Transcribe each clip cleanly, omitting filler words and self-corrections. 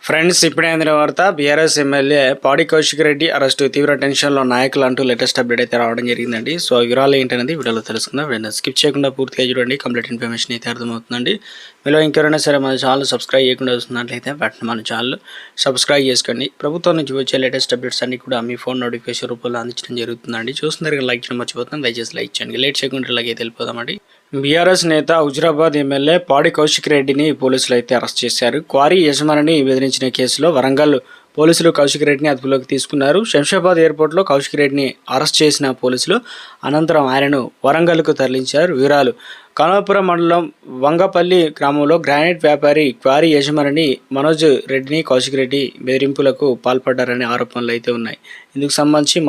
Friends ఇప్పుడే అందిన వార్త బీఆర్ఎస్ ఎమ్మెల్యే పాడి కౌశిక్ రెడ్డి అరెస్టు తీవ్ర టెన్షన్లో నాయకులు అంటూ లేటెస్ట్ అప్డేట్ అయితే రావడం జరిగిందండి. సో వివరాలు ఏంటనేది వీడియోలో తెలుసుకుందాం. వెంటనే స్కిప్ చేయకుండా పూర్తిగా చూడండి, కంప్లీట్ ఇన్ఫర్మేషన్ అయితే అర్థమవుతుందండి. మీలో ఇంకెవరైనా సరే మన ఛానల్ సబ్స్క్రైబ్ చేయకుండా వస్తున్నట్లయితే వెంటనే మన ఛానల్ సబ్స్క్రైబ్ చేసుకోండి. ప్రభుత్వం నుంచి వచ్చే లేటెస్ట్ అప్డేట్స్ అన్ని కూడా మీ ఫోన్ నోటిఫికేషన్ రూపంలో అందించడం జరుగుతుందండి. చూస్తున్నారు లైక్ చేయడం మర్చిపోతున్నాం, దయచేసి లైక్ చేయండి. లేట్ చేయకుండా ఇలాగే వెళ్ళిపోదామండి. బీఆర్ఎస్ నేత హుజురాబాద్ ఎమ్మెల్యే పాడి కౌశిక్ రెడ్డిని పోలీసులు అయితే అరెస్ట్ చేశారు. క్వారీ యజమానిని బెదిరించిన కేసులో వరంగల్ పోలీసులు కౌశిక్ రెడ్డిని అదుపులోకి తీసుకున్నారు. శంషాబాద్ ఎయిర్పోర్ట్లో కౌశిక్ రెడ్డిని అరెస్ట్ చేసిన పోలీసులు అనంతరం ఆయనను వరంగల్కు తరలించారు. వివరాలు: కనవపురం మండలం వంగపల్లి గ్రామంలో గ్రానైట్ వ్యాపారి క్వారీ యజమానిని మనోజ్ రెడ్డిని కౌశిక్ రెడ్డి బెదిరింపులకు పాల్పడ్డారనే ఆరోపణలు అయితే ఉన్నాయి. ఇందుకు సంబంధించి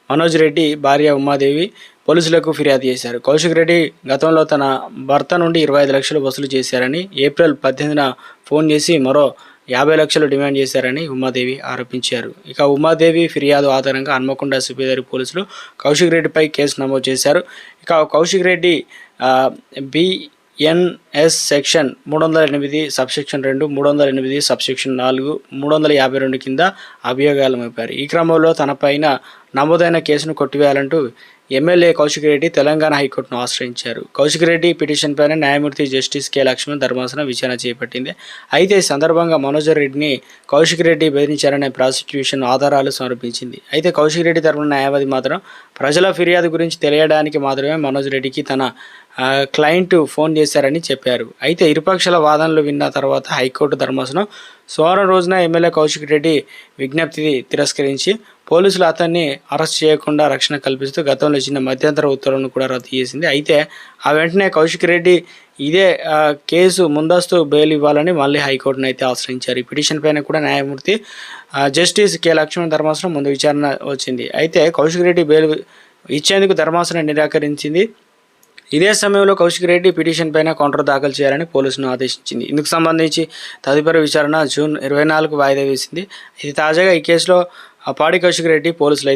మనోజ్ రెడ్డి భార్య ఉమాదేవి పోలీసులకు ఫిర్యాదు చేశారు. కౌశిక్ రెడ్డి గతంలో తన భర్త నుండి 25 లక్షలు వసూలు చేశారని, ఏప్రిల్ 18న ఫోన్ చేసి మరో 50 లక్షలు డిమాండ్ చేశారని ఉమాదేవి ఆరోపించారు. ఇక ఉమాదేవి ఫిర్యాదు ఆధారంగా హన్మకొండ సుబేదారి పోలీసులు కౌశిక్ రెడ్డిపై కేసు నమోదు చేశారు. ఇక Kaushik Reddy BNS section 308 subsection 2, 308 subsection 4, 352 కింద అభియోగాలు మోపారు. ఈ క్రమంలో తనపైన నమోదైన కేసును కొట్టివేయాలంటూ ఎమ్మెల్యే కౌశిక్ రెడ్డి తెలంగాణ హైకోర్టును ఆశ్రయించారు. కౌశిక్ రెడ్డి పిటిషన్ పైన న్యాయమూర్తి జస్టిస్ కె లక్ష్మణ్ ధర్మాసనం విచారణ చేపట్టింది. అయితే ఈ సందర్భంగా మనోజ్ రెడ్డిని కౌశిక్ రెడ్డి బెదిరించారనే ప్రాసిక్యూషన్ ఆధారాలు సమర్పించింది. అయితే కౌశిక్ రెడ్డి తరపున న్యాయవాది మాత్రం ప్రజల ఫిర్యాదు గురించి తెలియడానికి మాత్రమే మనోజ్ రెడ్డికి తన క్లయింట్ ఫోన్ చేశారని చెప్పారు. అయితే ఇరుపక్షాల వాదనలు విన్న తర్వాత హైకోర్టు ధర్మాసనం సోమవారం రోజున ఎమ్మెల్యే కౌశిక్ రెడ్డి విజ్ఞప్తి తిరస్కరించి పోలీసులు అతన్ని అరెస్ట్ చేయకుండా రక్షణ కల్పిస్తూ గతంలో ఇచ్చిన మధ్యంతర ఉత్తర్వులను కూడా రద్దు చేసింది. అయితే ఆ వెంటనే కౌశిక్ రెడ్డి ఇదే కేసు ముందస్తు బెయిల్ ఇవ్వాలని మళ్ళీ హైకోర్టును అయితే ఆశ్రయించారు. ఈ పిటిషన్ పైన కూడా న్యాయమూర్తి జస్టిస్ కె లక్ష్మణ్ ధర్మాసనం ముందు విచారణ వచ్చింది. అయితే కౌశిక్ రెడ్డి బెయిల్ ఇచ్చేందుకు ధర్మాసనం నిరాకరించింది. ఇదే సమయంలో కౌశిక్ రెడ్డి పిటిషన్ పైన కౌంటర్ దాఖలు చేయాలని పోలీసులను ఆదేశించింది. ఇందుకు సంబంధించి తదుపరి విచారణ జూన్ 24కు వాయిదా వేసింది. ఇది తాజాగా ఈ కేసులో పాడి కౌశిక్ రెడ్డి పోలీసులు అయితే